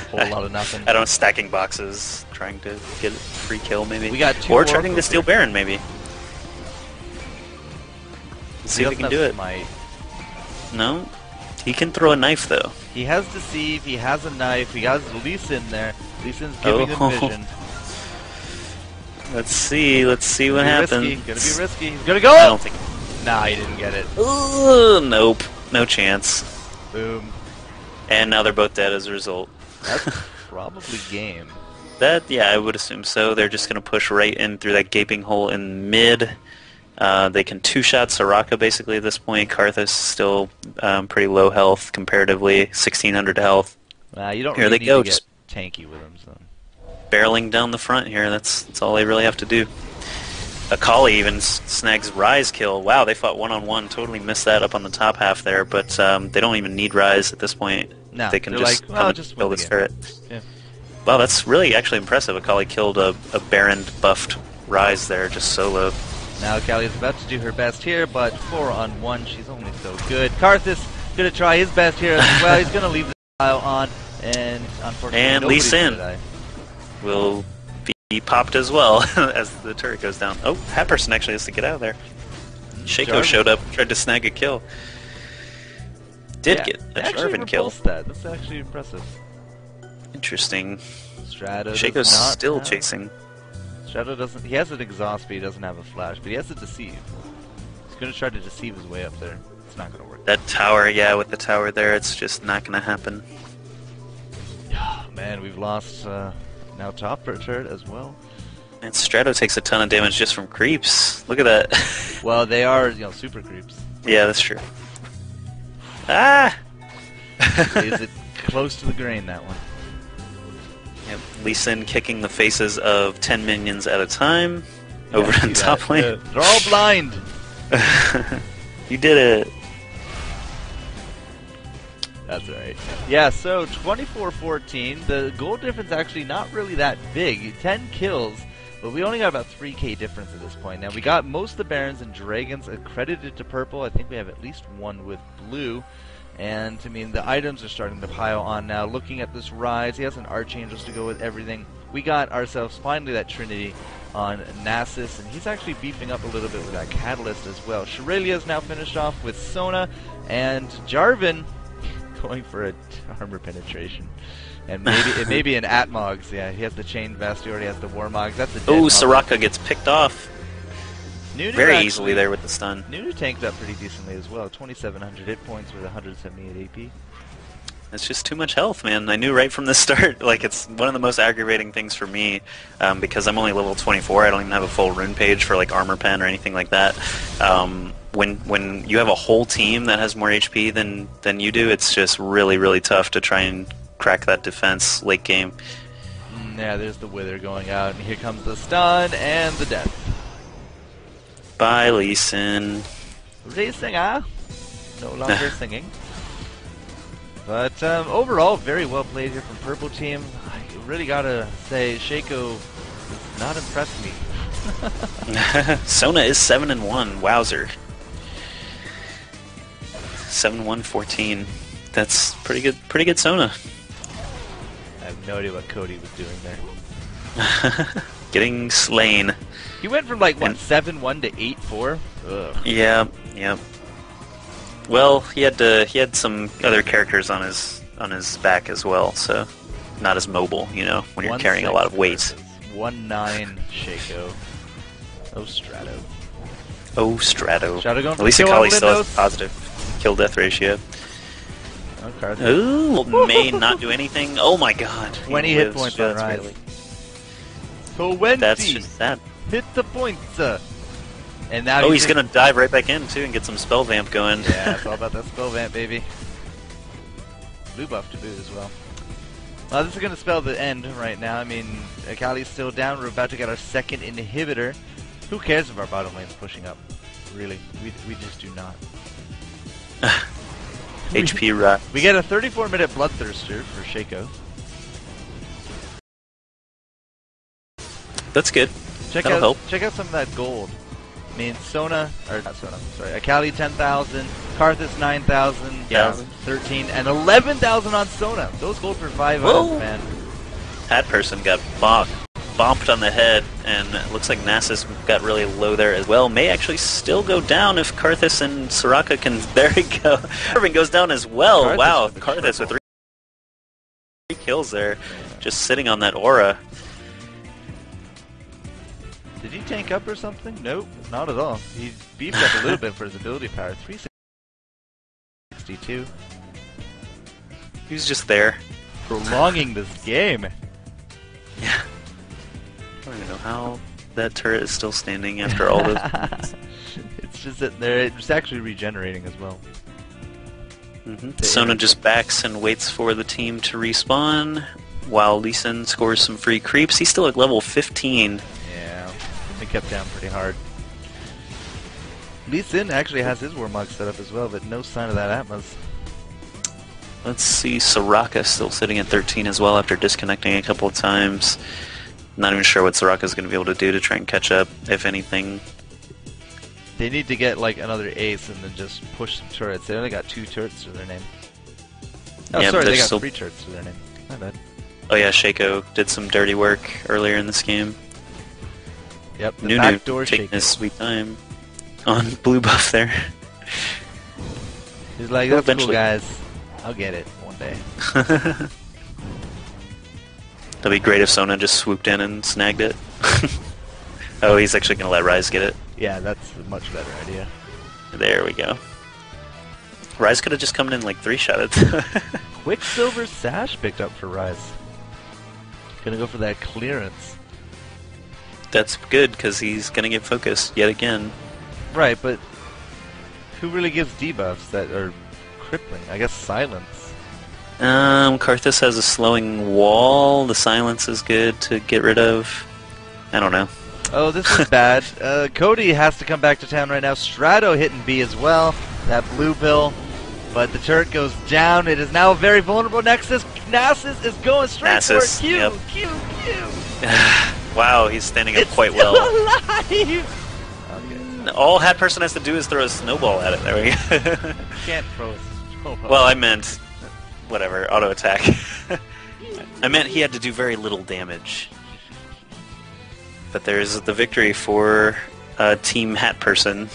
Whole lot of nothing. I don't know, stacking boxes, trying to get a free kill maybe. We got 2 or trying to steal here. Baron maybe. Let's see if we can do it. Smite. No? He can throw a knife though. He has Deceive, he has a knife, he has Lee Sin there. Lee Sin's giving him vision. Let's see what happens. Risky. Gonna be risky. He's gonna go! I don't think... Nah, he didn't get it. Ooh, nope. No chance. Boom. And now they're both dead as a result. That's probably game. Yeah, I would assume so. They're just going to push right in through that gaping hole in mid. They can two-shot Soraka basically at this point. Karthus still pretty low health comparatively, 1600 health. You don't Here really they need go, to just get tanky with him. So. barreling down the front here. That's all they really have to do. Akali even snags Rise kill. Wow, they fought one-on-one. Totally missed that up on the top half there, but they don't even need Rise at this point. No, they can they're just like, come well, and just kill win this the turret. Yeah. Wow, that's really actually impressive. Akali killed a Baron buffed Rise there, just solo. Now Akali is about to do her best here, but 4-on-1, she's only so good. Karthus gonna try his best here as well. He's gonna leave the pile on, and unfortunately, And Lee nobody's Sin gonna die. will be popped as well as the turret goes down. Oh, that person actually has to get out of there. Shaco Jarvan. showed up, tried to snag a kill. Did Yeah, get a actually Jarvan kill. repulsed that. That's actually impressive. Interesting. Stratto does Shaco's not still have- chasing. Stratto doesn't. He has an exhaust, but he doesn't have a flash. But he has a deceive. He's gonna try to deceive his way up there. It's not gonna work. That tower, yeah, with the tower there, it's just not gonna happen. Man, we've lost now top turret as well. And Stratto takes a ton of damage just from creeps. Look at that. Well, they are super creeps. Yeah, that's true. Ah! Is it close to the grain, that one? Yep. Lee Sin kicking the faces of 10 minions at a time over Yeah, in see top that. lane. They're all blind. You did it. That's alright. Yeah, so 24-14. The goal difference actually not really that big. 10 kills, but we only got about 3k difference at this point. Now, we got most of the Barons and Dragons accredited to purple. I think we have at least one with blue. And, I mean, the items are starting to pile on now. Looking at this Rise, he has an Archangels to go with everything. We got ourselves finally that Trinity on Nasus, and he's actually beefing up a little bit with that Catalyst as well. Shirelia's now finished off with Sona, and Jarvan going for a armor penetration. And maybe an Atmogs. Yeah, he has the chain vest, he already has the Warmogs. That's a dead Oh, Mog. Soraka gets picked off Nunu very actually- easily there with the stun. Nunu tanked up pretty decently as well. 2,700 hit points with 178 AP. It's just too much health, man. I knew right from the start, like, it's one of the most aggravating things for me, because I'm only level 24. I don't even have a full rune page for, like, armor pen or anything like that. When you have a whole team that has more HP than you do, it's just really, really tough to try and crack that defense late game. Yeah, there's the Wither going out, and here comes the stun and the death. Bye, Lee Sin. Racing, no longer singing. But overall, very well played here from Purple Team. I really gotta say, Shaco does not impress me. Sona is 7-1. Wowzer. 7-1-14. That's pretty good. Pretty good Sona. I have no idea what Cody was doing there. Getting slain. He went from like what, And- 7-1 to 8-4. Ugh. Yeah. Well, he had some other characters on his back as well, so not as mobile, you know, when you're carrying a lot of weight. 1-9 Shaco. Oh, Stratto. Oh, Stratto. Stratto going At for least the kill Akali on still has Windows. a positive kill death ratio. Oh, Karthus. Ooh, may not do anything. Oh my god. 20 He hit lives points on just Rise. barely. 20 That's just sad. hit the points. And now Oh, he's gonna dive right back in too and get some spell vamp going. Yeah, it's all about that spell vamp, baby. Blue buff to boot as well. Well, this is going to spell the end right now. I mean, Akali's still down. We're about to get our second inhibitor. Who cares if our bottom lane's pushing up? Really, we just do not. HP rise. We get a 34-minute Bloodthirster for Shaco. That's good. That'll help. Check out some of that gold. I mean, Sona, or not Sona, sorry, Akali 10,000, Karthus 9,000, Yeah. 13, and 11,000 on Sona. Those gold for 5 Whoa. items, man. Hat person got bomped on the head, and it looks like Nasus got really low there as well. May actually still go down if Karthus and Soraka can. There we go. Irving goes down as well. Karthus Wow, with the Karthus with triple. 3 kills there, just sitting on that aura. Did he tank up or something? Nope, not at all. He beefed up a little bit for his ability power. 362. He was just there. Prolonging this game. Yeah. I don't even know how that turret is still standing after all this. It's just sitting there. It's actually regenerating as well. Sona just backs and waits for the team to respawn, while Lee Sin scores some free creeps. He's still at level 15. Yeah, he kept down pretty hard. Lee Sin actually has his Warmog set up as well, but no sign of that Atmos. Let's see, Soraka still sitting at 13 as well after disconnecting a couple of times. Not even sure what Soraka's going to be able to do to try and catch up, if anything. They need to get like another ace and then just push some turrets. They only got 2 turrets to their name. Oh, Yeah, sorry, but they got still- 3 turrets to their name. My bad. Oh yeah, Shaco did some dirty work earlier in this game. Yep, the Nunu backdoor taking shake. his sweet time on blue buff there. He's like, that's cool, Eventually. guys. I'll get it one day. That'd be great if Sona just swooped in and snagged it. Oh, he's actually going to let Ryze get it. Yeah, that's a much better idea. There we go. Ryze could have just come in like 3-shot it. Quicksilver Sash picked up for Rise. Gonna go for that clearance. That's good, because he's going to get focused yet again. Right, but who really gives debuffs that are crippling? I guess silence. Karthus has a slowing wall. The silence is good to get rid of. I don't know. Oh, this is bad. Cody has to come back to town right now. Stratto hitting B as well. That blue pill. But the turret goes down. It is now a very vulnerable Nexus. Nasus is going straight for it. Nasus, Q, yep. Q. Wow, he's standing up It's quite still well. alive! Okay. All Hat Person has to do is throw a snowball at it. There we go. Can't throw a snowball. Well, I meant, whatever, auto attack. I meant he had to do very little damage. But there's the victory for Team Hat Person.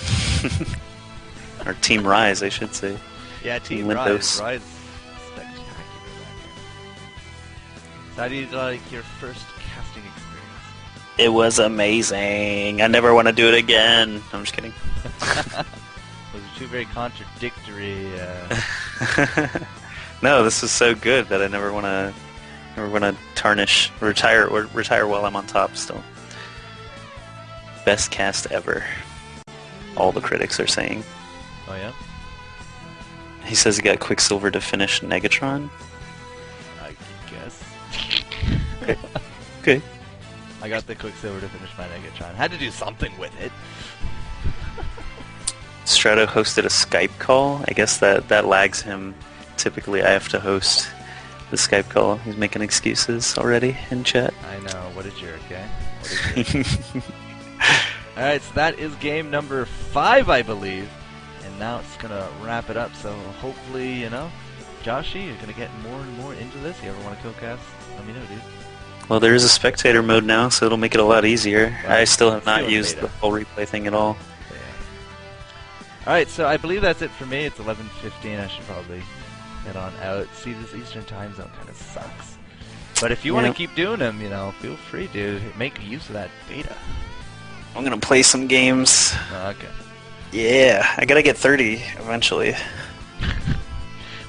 Or Team Rise, I should say. Yeah, Team Linthos. Rise. Rise spectacular back here. So how do you like your first casting experience? It was amazing. I never want to do it again. I'm just kidding. Those are 2 very contradictory. No, this is so good that I never want to tarnish, retire while I'm on top still. Best cast ever. All the critics are saying. Oh yeah. He says he got Quicksilver to finish Negatron. I guess. Okay. I got the Quicksilver to finish my Negatron. Had to do something with it. Stratto hosted a Skype call. I guess that lags him. Typically, I have to host the Skype call. He's making excuses already in chat. I know. What a jerk, eh? What a jerk. Alright, so that is game number 5, I believe. And now it's going to wrap it up. So hopefully, you know, Joshy, you're going to get more and more into this. You ever want to co-cast? Let me know, dude. Well, there is a spectator mode now, so it'll make it a lot easier. Right. I still have not Still used beta. the full replay thing at all. Alright, so I believe that's it for me. It's 11:15. I should probably head on out. See, this Eastern time zone kind of sucks. But if you want to Yeah. keep doing them, you know, feel free to make use of that beta. I'm gonna play some games. Okay. Yeah, I gotta get 30 eventually.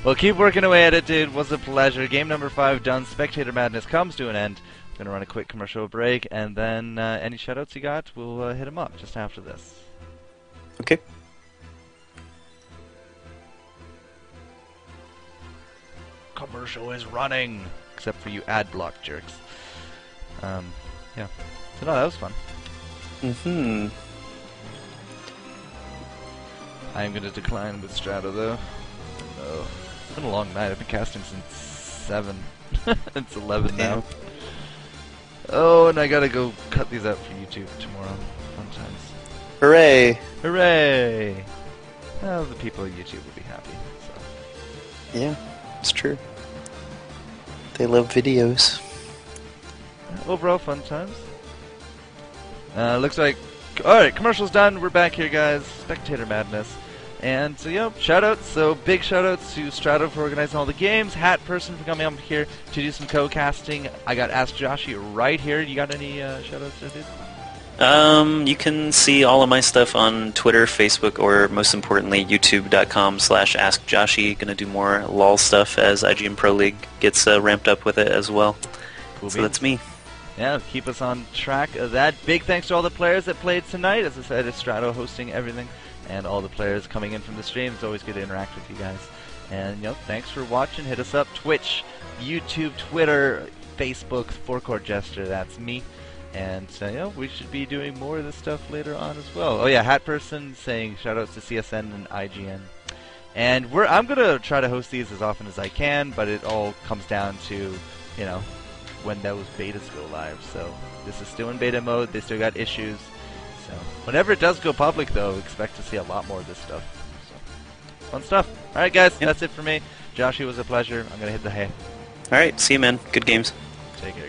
Well, keep working away at it, dude. Was a pleasure. Game number 5 done. Spectator Madness comes to an end. I'm gonna run a quick commercial break, and then any shoutouts you got, we'll hit them up just after this. Okay. Commercial is running, except for you ad block jerks. Yeah. So no, that was fun. Mm-hmm. I am going to decline with Stratto, though. No. It's been a long night. I've been casting since 7. It's 11 now. Oh, and I gotta go cut these out for YouTube tomorrow. Fun times. Hooray! Hooray! Well, the people at YouTube will be happy. So. Yeah, it's true. They love videos. Overall, fun times. Looks like... Alright, commercial's done. We're back here, guys. Spectator Madness. And so, shoutouts. So, big shoutouts to Stratto for organizing all the games. Hat Person for coming up here to do some co-casting. I got AskJoshy right here. You got any shoutouts there, dude? You can see all of my stuff on Twitter, Facebook, or most importantly, youtube.com/AskJoshy. Gonna do more LoL stuff as IGN Pro League gets ramped up with it as well. Cool So beans. that's me. Yeah, keep us on track of that. Big thanks to all the players that played tonight. As I said, it's Stratto hosting everything, and all the players coming in from the stream. It's always good to interact with you guys. And, thanks for watching. Hit us up, Twitch, YouTube, Twitter, Facebook, FourCourtJester, that's me. And, we should be doing more of this stuff later on as well. Oh yeah, Hat Person saying shoutouts to CSN and IGN. And I'm going to try to host these as often as I can, but it all comes down to, when those betas go live. So this is still in beta mode. They still got issues. So whenever it does go public, though, expect to see a lot more of this stuff. So fun stuff. All right, guys, that's it for me. Joshy, was a pleasure. I'm gonna hit the hay. All right, see you, man. Good games. Take care.